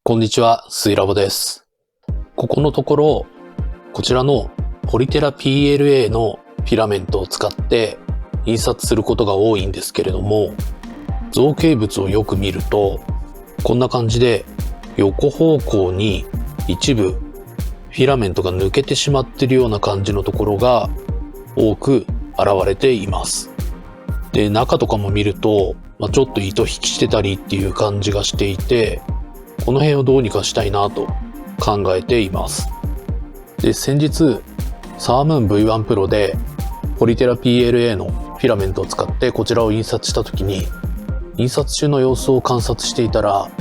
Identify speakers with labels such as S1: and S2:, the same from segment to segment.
S1: こんにちは、スイラボです。ここのところ、こちらのポリテラ PLA のフィラメントを使って印刷することが多いんですけれども、造形物をよく見ると、こんな感じで横方向に一部フィラメントが抜けてしまっているような感じのところが多く現れています。で、中とかも見ると、ちょっと糸引きしてたりっていう感じがしていて、この辺をどうにかしたいなと考えています。で、先日サームーン V1 Pro でポリテラ PLA のフィラメントを使ってこちらを印刷した時に、印刷中の様子を観察していたら、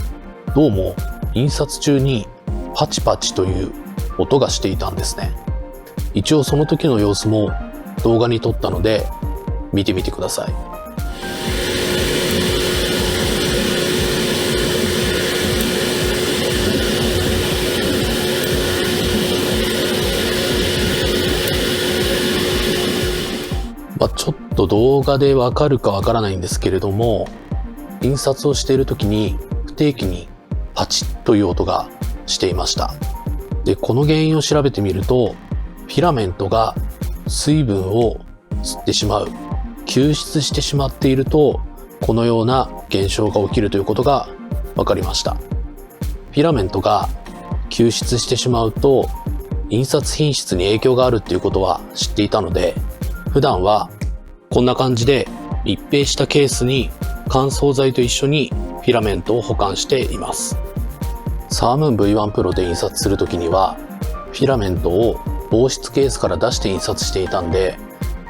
S1: どうも印刷中にパチパチという音がしていたんですね。一応その時の様子も動画に撮ったので見てみてください。ちょっと動画でわかるかわからないんですけれども、印刷をしている時に不定期にパチッという音がしていました。で、この原因を調べてみると、フィラメントが水分を吸ってしまう、吸湿してしまっていると、このような現象が起きるということが分かりました。フィラメントが吸湿してしまうと、印刷品質に影響があるっていうことは知っていたので、普段はこんな感じで密閉したケースに乾燥剤と一緒にフィラメントを保管しています。サームーン V1 Pro で印刷するときにはフィラメントを防湿ケースから出して印刷していたんで、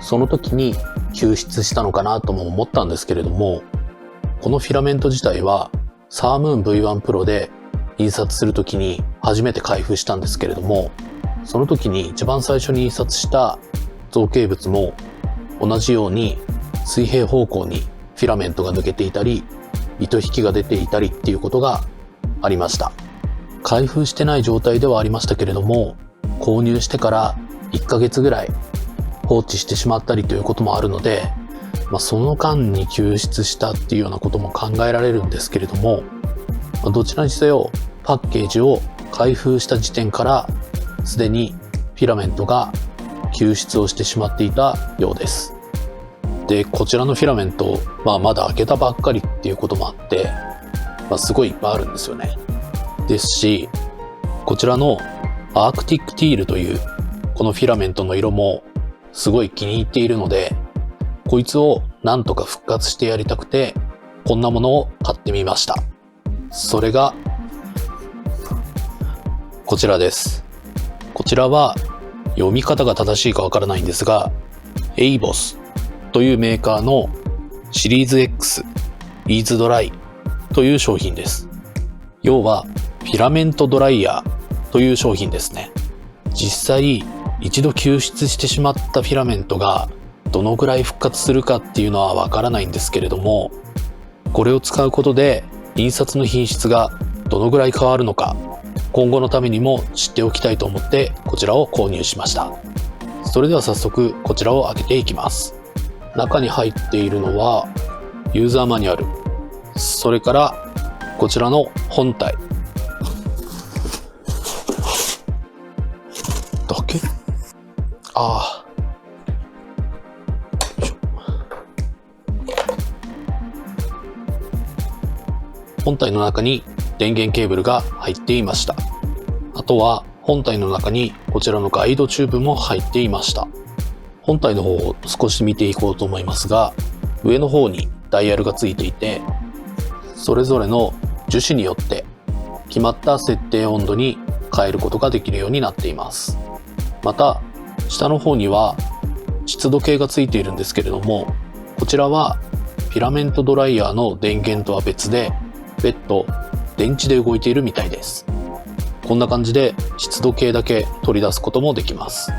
S1: その時に吸湿したのかなとも思ったんですけれども、このフィラメント自体はサームーン V1 Pro で印刷するときに初めて開封したんですけれども、その時に一番最初に印刷した造形物も同じように水平方向にフィラメントが抜けていたり、糸引きが出ていたりっていうことがありました。開封してない状態ではありましたけれども、購入してから1ヶ月ぐらい放置してしまったりということもあるので、その間に吸湿したっていうようなことも考えられるんですけれども、どちらにせよパッケージを開封した時点からすでにフィラメントが吸湿をしてしまっていたようです。で、こちらのフィラメント、まだ開けたばっかりっていうこともあって、すごいいっぱいあるんですよね。ですし、こちらのアークティックティールというこのフィラメントの色もすごい気に入っているので、こいつをなんとか復活してやりたくて、こんなものを買ってみました。それがこちらです。こちらは読み方が正しいかわからないんですが、EIBOS というメーカーのシリーズ X イーズドライという商品です。要はフィラメントドライヤーという商品ですね。実際一度吸湿してしまったフィラメントがどのくらい復活するかっていうのはわからないんですけれども、これを使うことで印刷の品質がどのくらい変わるのか、今後のためにも知っておきたいと思ってこちらを購入しました。それでは早速こちらを開けていきます。中に入っているのはユーザーマニュアル、それからこちらの本体だけ。本体の中に電源ケーブルが入っていました。あとは本体の中にこちらのガイドチューブも入っていました。本体の方を少し見ていこうと思いますが、上の方にダイヤルがついていて、それぞれの樹脂によって決まった設定温度に変えることができるようになっています。また下の方には湿度計がついているんですけれども、こちらはフィラメントドライヤーの電源とは別で別途電池で動いているみたいです。こんな感じで湿度計だけ取り出すこともできます。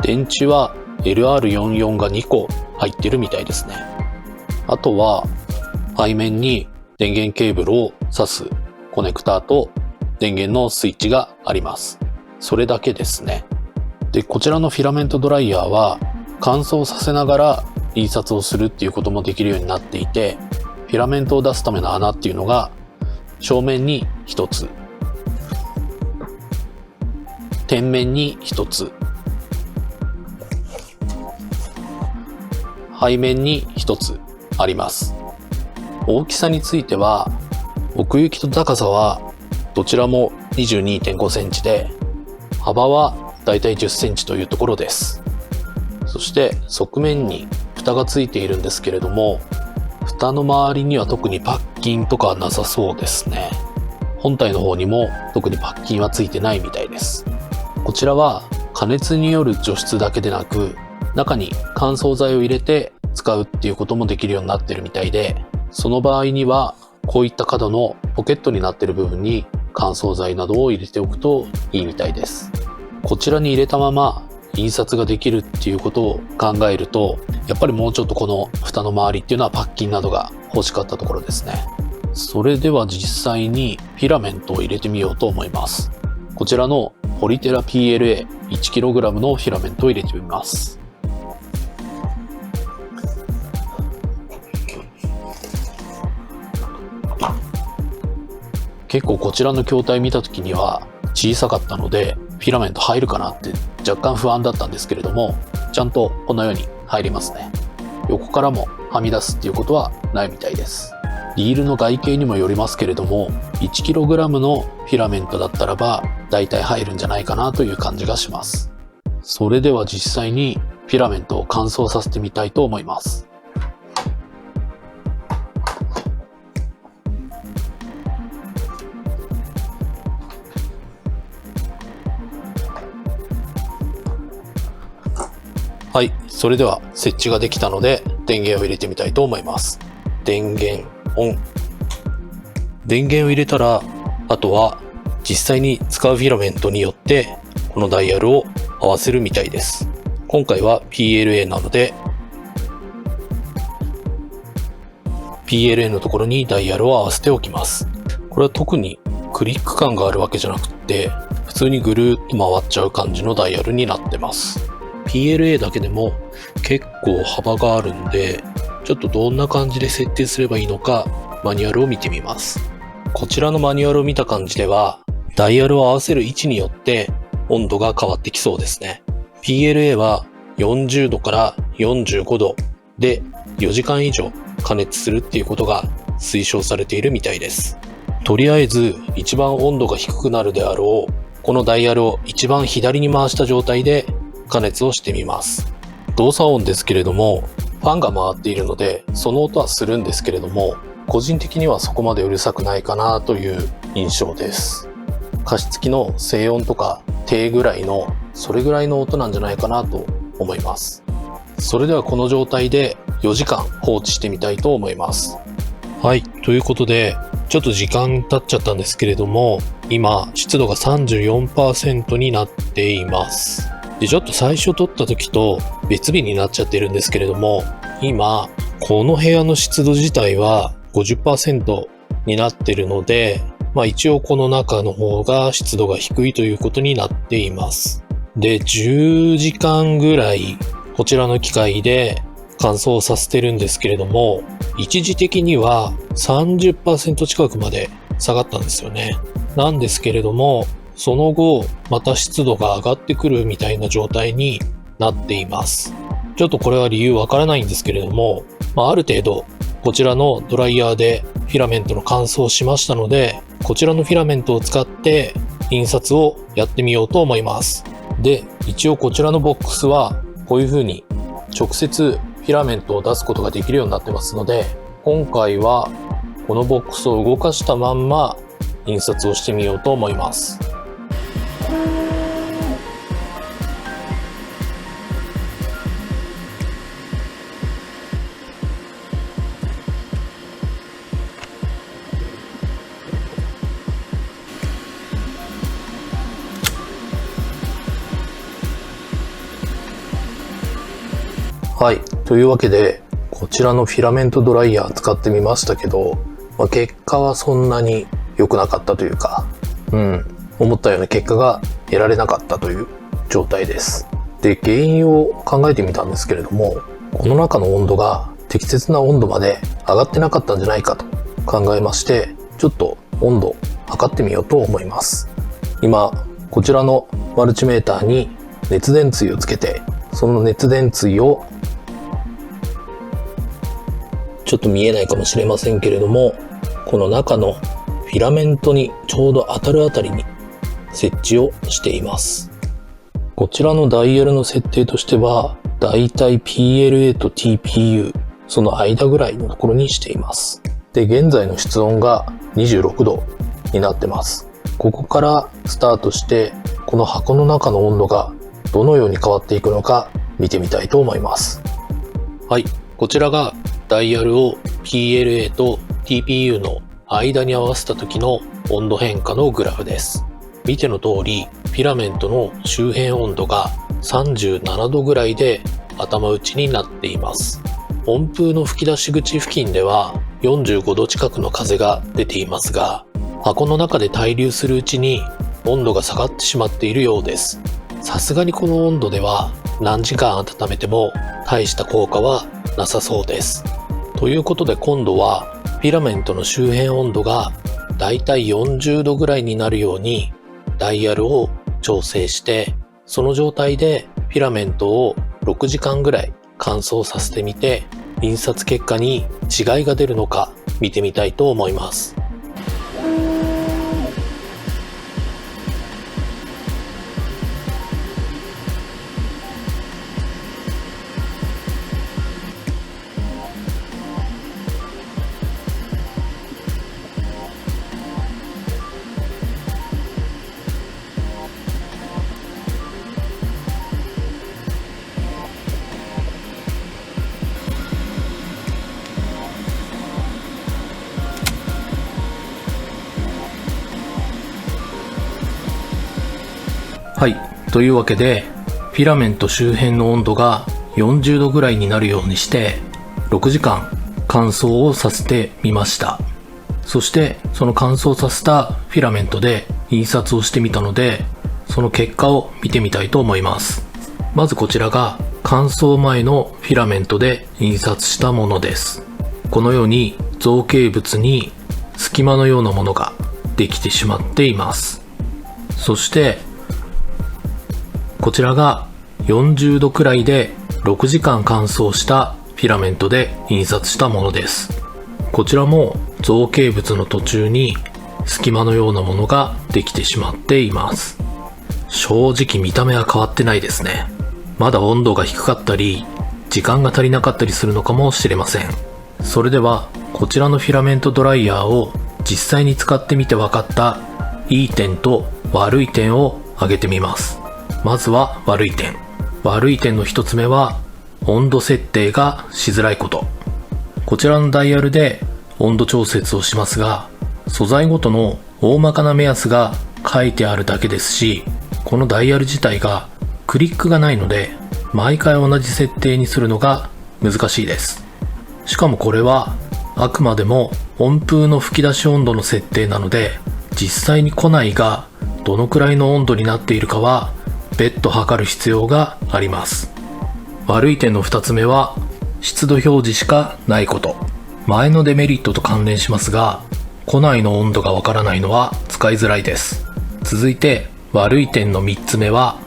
S1: 電池は LR44 が2個入っているみたいですね。あとは背面に電源ケーブルを挿すコネクターと電源のスイッチがあります。それだけですね。で、こちらのフィラメントドライヤーは乾燥させながら印刷をするっていうこともできるようになっていて、フィラメントを出すための穴っていうのが正面に1つ、天面に1つ、背面に1つあります。大きさについては、奥行きと高さはどちらも 22.5 センチで、幅はだいたい10センチというところです。そして側面に蓋がついているんですけれども、蓋の周りには特にパッキンとかはなさそうですね。本体の方にも特にパッキンはついてないみたいです。こちらは加熱による除湿だけでなく、中に乾燥剤を入れて使うっていうこともできるようになってるみたいで、その場合にはこういった角のポケットになっている部分に乾燥剤などを入れておくといいみたいです。こちらに入れたまま印刷ができるっていうことを考えると、やっぱりもうちょっとこの蓋の周りっていうのはパッキンなどが欲しかったところですね。それでは実際にフィラメントを入れてみようと思います。こちらのポリテラ PLA1kg のフィラメントを入れてみます。結構こちらの筐体見た時には小さかったので、フィラメント入るかなって若干不安だったんですけれども、ちゃんとこのように入りますね。横からもはみ出すっていうことはないみたいです。リールの外形にもよりますけれども、1kg のフィラメントだったらばだいたい入るんじゃないかなという感じがします。それでは実際にフィラメントを乾燥させてみたいと思います。はい、それでは設置ができたので電源を入れてみたいと思います。電源オン。電源を入れたら、あとは実際に使うフィラメントによってこのダイヤルを合わせるみたいです。今回は PLA なので PLA のところにダイヤルを合わせておきます。これは特にクリック感があるわけじゃなくて、普通にぐるーっと回っちゃう感じのダイヤルになってます。PLA だけでも結構幅があるんで、ちょっとどんな感じで設定すればいいのかマニュアルを見てみます。こちらのマニュアルを見た感じでは、ダイヤルを合わせる位置によって温度が変わってきそうですね。PLA は40度から45度で4時間以上加熱するっていうことが推奨されているみたいです。とりあえず一番温度が低くなるであろうこのダイヤルを一番左に回した状態で加熱をしてみます。動作音ですけれども、ファンが回っているのでその音はするんですけれども、個人的にはそこまでうるさくないかなという印象です。加湿器の静音とか低ぐらいのそれぐらいの音なんじゃないかなと思います。それではこの状態で4時間放置してみたいと思います。はい、ということでちょっと時間経っちゃったんですけれども、今湿度が 34% になっています。で、ちょっと最初撮った時と別日になっちゃってるんですけれども、今この部屋の湿度自体は 50% になってるので、一応この中の方が湿度が低いということになっています。で、10時間ぐらいこちらの機械で乾燥させてるんですけれども、一時的には 30% 近くまで下がったんですよね。なんですけれども、その後また湿度が上がってくるみたいな状態になっています。ちょっとこれは理由わからないんですけれども、ある程度こちらのドライヤーでフィラメントの乾燥をしましたので、こちらのフィラメントを使って印刷をやってみようと思います。で、一応こちらのボックスはこういう風に直接フィラメントを出すことができるようになってますので、今回はこのボックスを動かしたまんま印刷をしてみようと思います。はい。というわけで、こちらのフィラメントドライヤー使ってみましたけど、結果はそんなに良くなかったというか、思ったような結果が得られなかったという状態です。で、原因を考えてみたんですけれども、この中の温度が適切な温度まで上がってなかったんじゃないかと考えまして、ちょっと温度測ってみようと思います。今こちらのマルチメーターに熱電対をつけて、その熱電対をちょっと見えないかもしれませんけれども、この中のフィラメントにちょうど当たるあたりに設置をしています。こちらのダイヤルの設定としてはだいたい PLA と TPU その間ぐらいのところにしています。で、現在の室温が26度になってます。ここからスタートしてこの箱の中の温度がどのように変わっていくのか見てみたいと思います。はい、こちらがダイヤルを PLA と TPU の間に合わせた時の温度変化のグラフです。見ての通りフィラメントの周辺温度が37度ぐらいで頭打ちになっています。温風の吹き出し口付近では45度近くの風が出ていますが、箱の中で対流するうちに温度が下がってしまっているようです。さすがにこの温度では何時間温めても大した効果はなさそうです。ということで今度はフィラメントの周辺温度がだいたい40度ぐらいになるようにダイヤルを調整して、その状態でフィラメントを6時間ぐらい乾燥させてみて、印刷結果に違いが出るのか見てみたいと思います。はい。というわけで、フィラメント周辺の温度が40度ぐらいになるようにして、6時間乾燥をさせてみました。そして、その乾燥させたフィラメントで印刷をしてみたので、その結果を見てみたいと思います。まずこちらが乾燥前のフィラメントで印刷したものです。このように造形物に隙間のようなものができてしまっています。そして、こちらが40度くらいで6時間乾燥したフィラメントで印刷したものです。こちらも造形物の途中に隙間のようなものができてしまっています。正直見た目は変わってないですね。まだ温度が低かったり時間が足りなかったりするのかもしれません。それではこちらのフィラメントドライヤーを実際に使ってみて分かったいい点と悪い点を挙げてみます。まずは悪い点。悪い点の一つ目は温度設定がしづらいこと。こちらのダイヤルで温度調節をしますが、素材ごとの大まかな目安が書いてあるだけですし、このダイヤル自体がクリックがないので毎回同じ設定にするのが難しいです。しかもこれはあくまでも温風の吹き出し温度の設定なので、実際に庫内がどのくらいの温度になっているかは別途測る必要があります。悪い点の2つ目は湿度表示しかないこと。前のデメリットと関連しますが、庫内の温度がわからないのは使いづらいです。続いて悪い点の3つ目は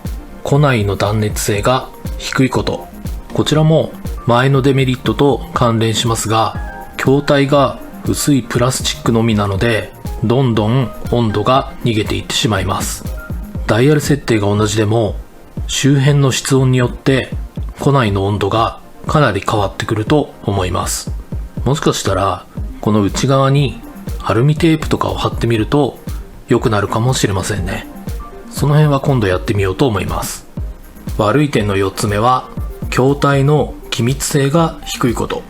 S1: 庫内の断熱性が低いこと。こちらも前のデメリットと関連しますが、筐体が薄いプラスチックのみなのでどんどん温度が逃げていってしまいます。ダイヤル設定が同じでも周辺の室温によって庫内の温度がかなり変わってくると思います。もしかしたらこの内側にアルミテープとかを貼ってみると良くなるかもしれませんね。その辺は今度やってみようと思います。悪い点の4つ目は筐体の気密性が低いこと。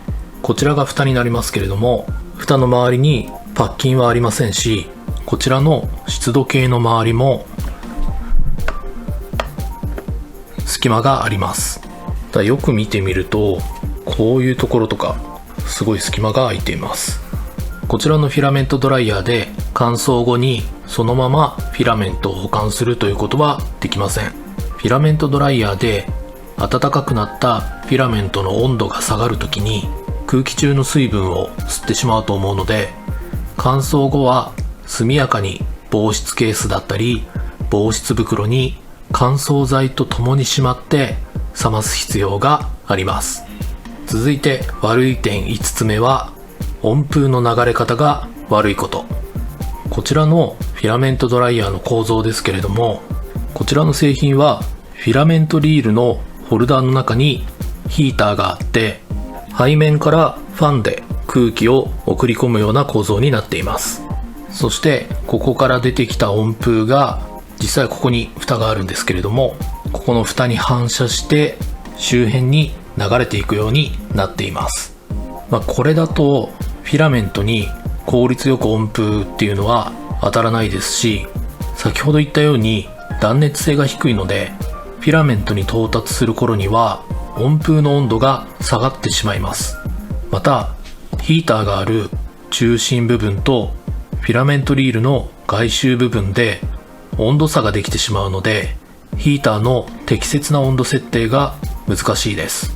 S1: こちらが蓋になりますけれども、蓋の周りにパッキンはありませんし、こちらの湿度計の周りも隙間があります。よく見てみるとこういうところとかすごい隙間が空いています。こちらのフィラメントドライヤーで乾燥後にそのままフィラメントを保管するということはできません。フィラメントドライヤーで暖かくなったフィラメントの温度が下がるときに空気中の水分を吸ってしまうと思うので、乾燥後は速やかに防湿ケースだったり防湿袋に乾燥剤とともにしまって冷ます必要があります。続いて悪い点5つ目は温風の流れ方が悪いこと。こちらのフィラメントドライヤーの構造ですけれども、こちらの製品はフィラメントリールのホルダーの中にヒーターがあって、背面からファンで空気を送り込むような構造になっています。そしてここから出てきた温風が実際ここに蓋があるんですけれども、ここの蓋に反射して周辺に流れていくようになっています。これだとフィラメントに効率よく温風っていうのは当たらないですし、先ほど言ったように断熱性が低いのでフィラメントに到達する頃には温風の温度が下がってしまいます。またヒーターがある中心部分とフィラメントリールの外周部分で温度差ができてしまうので、ヒーターの適切な温度設定が難しいです。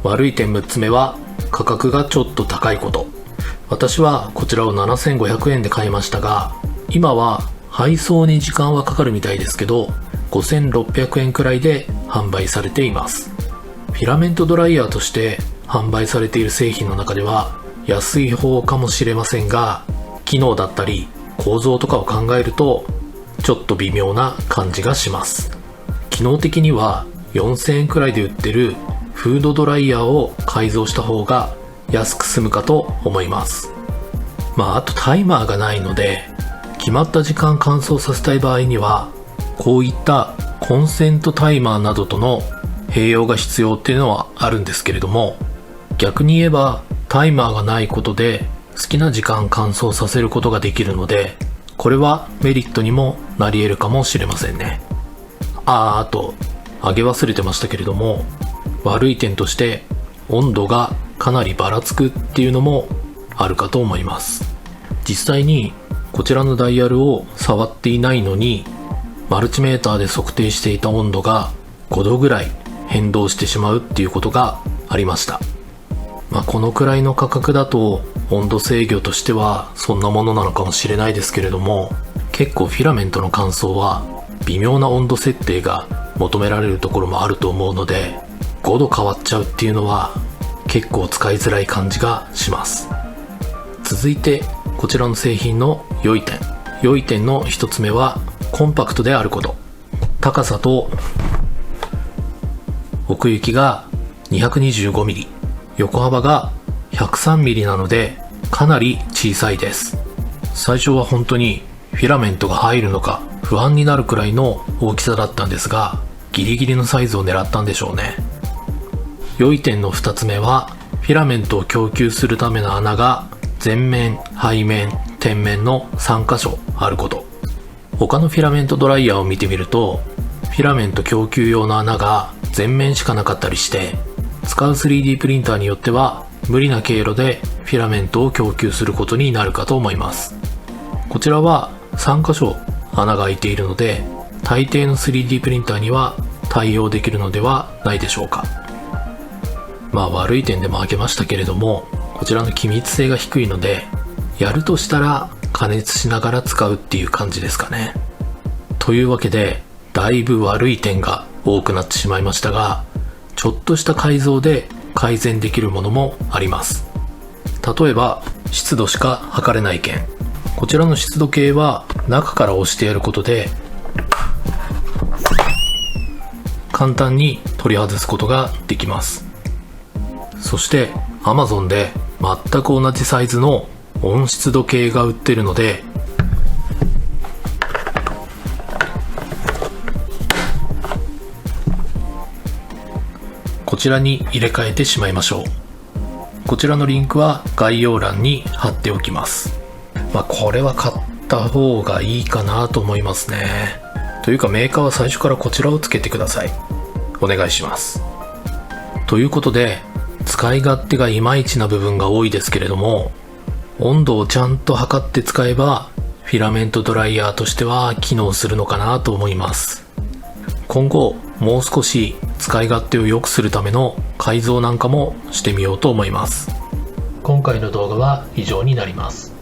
S1: 悪い点6つ目は価格がちょっと高いこと。私はこちらを7500円で買いましたが、今は配送に時間はかかるみたいですけど5600円くらいで販売されています。フィラメントドライヤーとして販売されている製品の中では安い方かもしれませんが、機能だったり構造とかを考えるとちょっと微妙な感じがします。機能的には4000円くらいで売ってるフードドライヤーを改造した方が安く済むかと思います。あとタイマーがないので、決まった時間乾燥させたい場合にはこういったコンセントタイマーなどとの併用が必要っていうのはあるんですけれども、逆に言えばタイマーがないことで好きな時間乾燥させることができるので、これはメリットにもなり得るかもしれませんね。あと挙げ忘れてましたけれども、悪い点として温度がかなりばらつくっていうのもあるかと思います。実際にこちらのダイヤルを触っていないのにマルチメーターで測定していた温度が5度ぐらい変動してしまうっていうことがありました。このくらいの価格だと温度制御としてはそんなものなのかもしれないですけれども、結構フィラメントの乾燥は微妙な温度設定が求められるところもあると思うので、5度変わっちゃうっていうのは結構使いづらい感じがします。続いてこちらの製品の良い点の1つ目はコンパクトであること。高さと奥行きが 225mm、 横幅が 103mm なのでかなり小さいです。最初は本当にフィラメントが入るのか不安になるくらいの大きさだったんですが、ギリギリのサイズを狙ったんでしょうね。良い点の2つ目はフィラメントを供給するための穴が前面、背面、天面の3箇所あること。他のフィラメントドライヤーを見てみるとフィラメント供給用の穴が前面しかなかったりして、使う 3D プリンターによっては無理な経路でフィラメントを供給することになるかと思います。こちらは3箇所穴が開いているので大抵の 3D プリンターには対応できるのではないでしょうか。悪い点でも挙げましたけれども、こちらの気密性が低いのでやるとしたら加熱しながら使うっていう感じですかね。というわけでだいぶ悪い点が多くなってしまいましたが、ちょっとした改造で改善できるものもあります。例えば湿度しか測れない件。こちらの湿度計は中から押してやることで簡単に取り外すことができます。そして Amazon で全く同じサイズの温湿度計が売ってるので、こちらに入れ替えてしまいましょう。こちらのリンクは概要欄に貼っておきます。これは買った方がいいかなと思いますね。というかメーカーは最初からこちらをつけてください。お願いします。ということで使い勝手がいまいちな部分が多いですけれども、温度をちゃんと測って使えばフィラメントドライヤーとしては機能するのかなと思います。今後もう少し使い勝手を良くするための改造なんかもしてみようと思います。今回の動画は以上になります。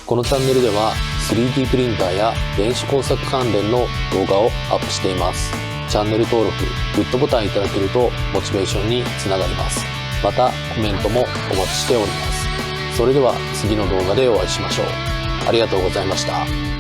S2: このチャンネルでは
S1: 3D プリンターや電子工作関連の動画をアップしています。チャンネル登録、グッドボタンいただけるとモチベーションにつながります。またコメントもお待ちしております。それでは次の動画でお会いしましょう。ありがとうございました。